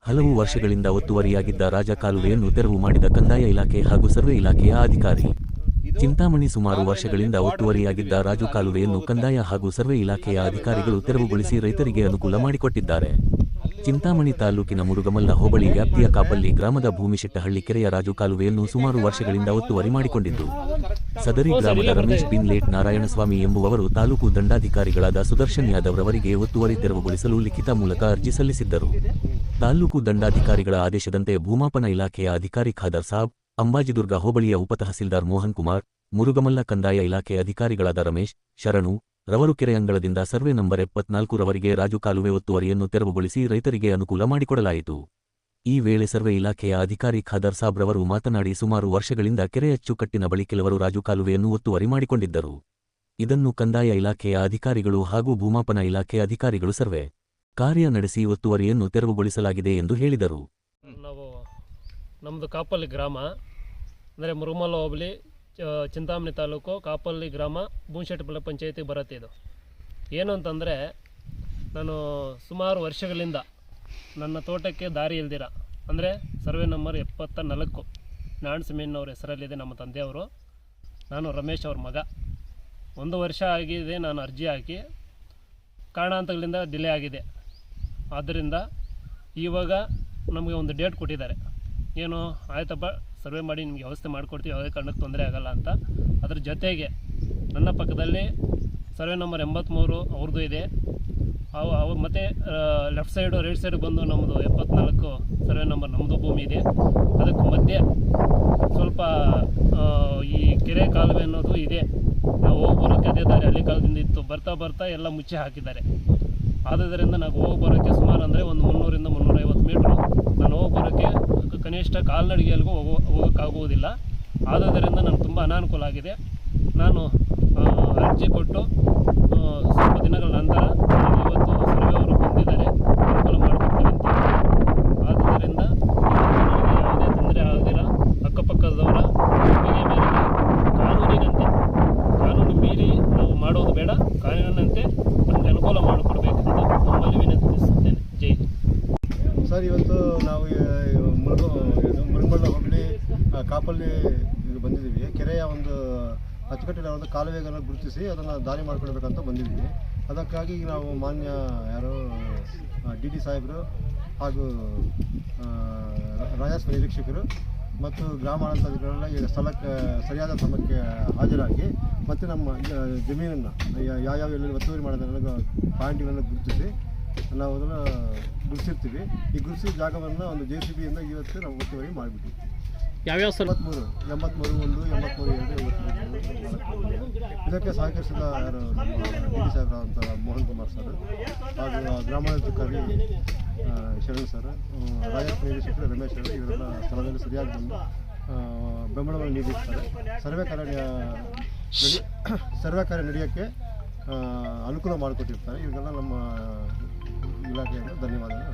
ಹಲವು ವರ್ಷಗಳಿಂದ ಒತ್ತುವರಿಯಾಗಿದ್ದ ರಾಜಕಾಲುವೆಯನ್ನು ತೆರವು ಮಾಡಿದ ಕಂದಾಯ ಇಲಾಖೆ ಹಾಗೂ ಸರ್ವೆ ಇಲಾಖೆಯ ಅಧಿಕಾರಿ. ಚಿಂತಾಮಣಿ ಸುಮಾರು ವರ್ಷಗಳಿಂದ ಒತ್ತುವರಿಯಾಗಿದ್ದ ರಾಜಕಾಲುವೆಯನ್ನು ಕಂದಾಯ ಹಾಗೂ ಸರ್ವೆ ಇಲಾಖೆಯ ಅಧಿಕಾರಿಗಳು ತೆರವುಗೊಳಿಸಿ ರೈತರಿಗೆ ಅನುಕೂಲ ಮಾಡಿಕೊಟ್ಟಿದ್ದಾರೆ. ಚಿಂತಾಮಣಿ ತಾಲೂಕಿನ ಮುರುಗಮಲ್ಲ ಹೋಬಳಿ ವ್ಯಾಪ್ತಿಯ ಕಾಪಲ್ಲಿ ಗ್ರಾಮದ ಭೂಮಿಶೆಟ್ಟಹಳ್ಳಿ ಕೆರೆಯ ರಾಜಕಾಲುವೆಯನ್ನು ಸುಮಾರು ವರ್ಷಗಳಿಂದ ಒತ್ತುವರಿ ಮಾಡಿಕೊಂಡಿದ್ದು, ಸದರಿ ಗ್ರಾಮದ ರಮೇಶ್ ಬಿನ್ ಲೇಟ್ ನಾರಾಯಣಸ್ವಾಮಿ ಎಂಬುವವರು ತಾಲೂಕು ದಂಡಾಧಿಕಾರಿಗಳಾದ ಸುದರ್ಶನ್ ಯಾದವ್ ರವರಿಗೆ ಒತ್ತುವರಿ ತೆರವುಗೊಳಿಸಲು ಲಿಖಿತ ಮೂಲಕ ಅರ್ಜಿ ಸಲ್ಲಿಸಿದ್ದರು. ತಾಲೂಕು ದಂಡಾಧಿಕಾರಿಗಳ ಆದೇಶದಂತೆ ಭೂಮಾಪನ ಇಲಾಖೆಯ ಅಧಿಕಾರಿ ಖಾದರ್ ಸಾಬ್, ಅಂಬಾಜಿದುರ್ಗ ಹೋಬಳಿಯ ಉಪತಹಸೀಲ್ದಾರ್ ಮೋಹನ್ ಕುಮಾರ್, ಮುರುಗಮಲ್ಲ ಕಂದಾಯ ಇಲಾಖೆ ಅಧಿಕಾರಿಗಳಾದ ರಮೇಶ್, ಶರಣು ರವರು ಕೆರೆ ಅಂಗಳದಿಂದ ಸರ್ವೆ ನಂಬರ್ 74 ರವರೆಗೆ ರಾಜಕಾಲುವೆ ಒತ್ತುವರಿಯನ್ನು ತೆರವುಗೊಳಿಸಿ ರೈತರಿಗೆ ಅನುಕೂಲ ಮಾಡಿಕೊಡಲಾಯಿತು. ಈ ವೇಳೆ ಸರ್ವೆ ಇಲಾಖೆಯ ಅಧಿಕಾರಿ ಖಾದರ್ ಸಾಬ್ ರವರು ಮಾತನಾಡಿ, ಸುಮಾರು ವರ್ಷಗಳಿಂದ ಕೆರೆ ಅಚ್ಚುಕಟ್ಟಿನ ಬಳಿ ಕೆಲವರು ರಾಜಕಾಲುವೆಯನ್ನು ಒತ್ತುವರಿ ಮಾಡಿಕೊಂಡಿದ್ದರು. ಇದನ್ನು ಕಂದಾಯ ಇಲಾಖೆಯ ಅಧಿಕಾರಿಗಳು ಹಾಗೂ ಭೂಮಾಪನ ಇಲಾಖೆ ಅಧಿಕಾರಿಗಳು ಸರ್ವೆ ಕಾರ್ಯ ನಡೆಸಿ ಒತ್ತುವರಿಯನ್ನು ತೆರವುಗೊಳಿಸಲಾಗಿದೆ ಎಂದು ಹೇಳಿದರು. ನಮ್ಮದು ಕಾಪಲ್ಲಿ ಗ್ರಾಮ ಅಂದರೆ ಮುರುಗಮಲ್ಲ ಹೋಬಳಿ ಚಿಂತಾಮಣಿ ತಾಲೂಕು ಕಾಪಲ್ಲಿ ಗ್ರಾಮ ಭೂಮಿಶೆಟ್ಟಹಳ್ಳಿ ಪಂಚಾಯತಿ ಬರುತ್ತೆ. ಇದು ಏನು ಅಂತಂದರೆ, ನಾನು ಸುಮಾರು ವರ್ಷಗಳಿಂದ ನನ್ನ ತೋಟಕ್ಕೆ ದಾರಿ ಇಲ್ದಿರ ಅಂದರೆ ಸರ್ವೆ ನಂಬರ್ 74 ನಾಣಸಿಮಣ್ಣವ್ರ ಹೆಸರಲ್ಲಿದೆ. ನಮ್ಮ ತಂದೆಯವರು, ನಾನು ರಮೇಶ್ ಅವ್ರ ಮಗ. 1 ವರ್ಷ ಆಗಿದೆ ನಾನು ಅರ್ಜಿ ಹಾಕಿ, ಕಾರಣಾಂತರಗಳಿಂದ ಡಿಲೇ ಆಗಿದೆ. ಆದ್ದರಿಂದ ಇವಾಗ ನಮಗೆ ಒಂದು ಡೇಟ್ ಕೊಟ್ಟಿದ್ದಾರೆ. ಏನು ಆಯ್ತಪ್ಪ, ಸರ್ವೆ ಮಾಡಿ ನಿಮಗೆ ವ್ಯವಸ್ಥೆ ಮಾಡಿಕೊಡ್ತೀವಿ, ಯಾವುದೇ ಕಾರಣಕ್ಕೆ ತೊಂದರೆ ಆಗೋಲ್ಲ ಅಂತ. ಅದ್ರ ಜೊತೆಗೆ ನನ್ನ ಪಕ್ಕದಲ್ಲಿ ಸರ್ವೆ ನಂಬರ್ 83 ಅವ್ರದ್ದು ಇದೆ. ಮತ್ತು ಲೆಫ್ಟ್ ಸೈಡು ರೈಟ್ ಸೈಡ್ ಬಂದು ನಮ್ಮದು 74 ಸರ್ವೆ ನಂಬರ್ ನಮ್ಮದು ಭೂಮಿ ಇದೆ. ಅದಕ್ಕೆ ಮಧ್ಯೆ ಸ್ವಲ್ಪ ಈ ಕೆರೆ ಕಾಲುವೆ ಅನ್ನೋದು ಇದೆ. ನಾವು ಹೋಗಿ ಬರೋಕ್ಕೆ ಅದೇ ದಾರಿ ಹಳ್ಳಿ ಕಾಲದಿಂದ ಇತ್ತು. ಬರ್ತಾ ಬರ್ತಾ ಎಲ್ಲ ಮುಚ್ಚಿ ಹಾಕಿದ್ದಾರೆ. ಆದ್ದರಿಂದ ನಾವು ಹೋಗಿ ಬರೋಕ್ಕೆ ಸುಮಾರು ಅಂದರೆ ಒಂದು 300ರಿಂದ 350 ಮೀಟ್ರು ನಾನು ಹೋಗಿ ಬರೋಕ್ಕೆ ಕನಿಷ್ಠ ಕಾಲ್ನಡಿಗೆಯಲ್ಲಿಗೂ ಹೋಗೋಕ್ಕಾಗುವುದಿಲ್ಲ. ಆದ್ದರಿಂದ ನನಗೆ ತುಂಬ ಅನಾನುಕೂಲ ಆಗಿದೆ. ನಾನು ಅರ್ಜಿ ಕೊಟ್ಟು ಸ್ವಲ್ಪ ದಿನಗಳ ನಂತರ ಇವತ್ತು ಸರ್ವೆ ಅವರು ಬಂದಿದ್ದಾರೆ, ಅನುಕೂಲ ಮಾಡಿಕೊಡ್ತೀವಿ ಅಂತ. ಆದ್ದರಿಂದ ಯಾವುದೇ ತೊಂದರೆ ಆಗದಿಲ್ಲ, ಅಕ್ಕಪಕ್ಕದವರ ಮೇರೆಗೆ ಕಾನೂನಿನಂತೆ, ಕಾನೂನು ಮೀರಿ ನಾವು ಮಾಡೋದು ಬೇಡ, ಕಾನೂನಿನಂತೆ ನಮಗೆ ಅನುಕೂಲ ಮಾಡಿಕೊಡ್ಬೇಕಂತ ನಮ್ಮಲ್ಲಿ ವಿನಂತಿಸುತ್ತೇನೆ. ಜೈ ಸರ್, ಇವತ್ತು ನಾವು ಮುರುಗಮಲ್ಲ ಹೋಬಳಿ ಕಾಪಲ್ಲಿ ಬಂದಿದ್ದೀವಿ. ಕೆರೆಯ ಒಂದು ಅಚ್ಚುಕಟ್ಟಿನ ಒಂದು ಕಾಲುವೆಗಳನ್ನು ಗುರುತಿಸಿ ಅದನ್ನು ದಾರಿ ಮಾಡಿಕೊಡ್ಬೇಕಂತ ಬಂದಿದ್ದೀವಿ. ಅದಕ್ಕಾಗಿ ನಾವು ಮಾನ್ಯ ಡಿ ಸಾಹೇಬರು ಹಾಗೂ ರಾಜಸ್ವ ನಿರೀಕ್ಷಕರು ಮತ್ತು ಗ್ರಾಮಾಡಳಿತಾಧಿಕಾರಿಗಳ ಈ ಸ್ಥಳಕ್ಕೆ ಸರಿಯಾದ ಸಮಯಕ್ಕೆ ಹಾಜರಾಗಿ ಮತ್ತು ನಮ್ಮ ಜಮೀನನ್ನು ಯಾವ್ಯಾವ ಎಲ್ಲಿ ಒತ್ತುವರಿ ಮಾಡೋದನ್ನು ಪಾಯಿಂಟ್ಗಳನ್ನು ಗುರುತಿಸಿ ನಾವು ಅದನ್ನು ಗುರುತಿರ್ತೀವಿ. ಈ ಗುರುತಿಸಿದ ಜಾಗವನ್ನು ಒಂದು JCB ಇಂದ ಇವತ್ತು ನಾವು ಒತ್ತುವರಿ ಮಾಡಿಬಿಟ್ವಿ. ಯಾವ್ಯಾವ 83, 1, 83, 2, ಇದಕ್ಕೆ ಸಹಕರಿಸಿದ ಯಾರು ನಮ್ಮ ಡಿ ಸಾಹೇಬರಾದಂಥ ಮೋಹನ್ ಕುಮಾರ್ ಸರ್ ಹಾಗೂ ಗ್ರಾಮಾಧಿಕಾರಿ ಶರಣ್ ಸರ್, ರಾಜಸ್ವ ನಿರೀಕ್ಷಕರು ರಮೇಶ್ ಅವರು, ಇವರೆಲ್ಲ ಸ್ಥಳದಲ್ಲಿ ಸರಿಯಾಗಿ ಬಂದು ಬೆಂಬಲವನ್ನು ನೀಡಿರ್ತಾರೆ. ಸರ್ವೆ ಕಾರ್ಯ ನಡೆಯೋಕ್ಕೆ ಅನುಕೂಲ ಮಾಡಿಕೊಟ್ಟಿರ್ತಾರೆ. ಇವರಿಗೆಲ್ಲ ನಮ್ಮ ಇಲಾಖೆಯಿಂದ ಧನ್ಯವಾದಗಳು.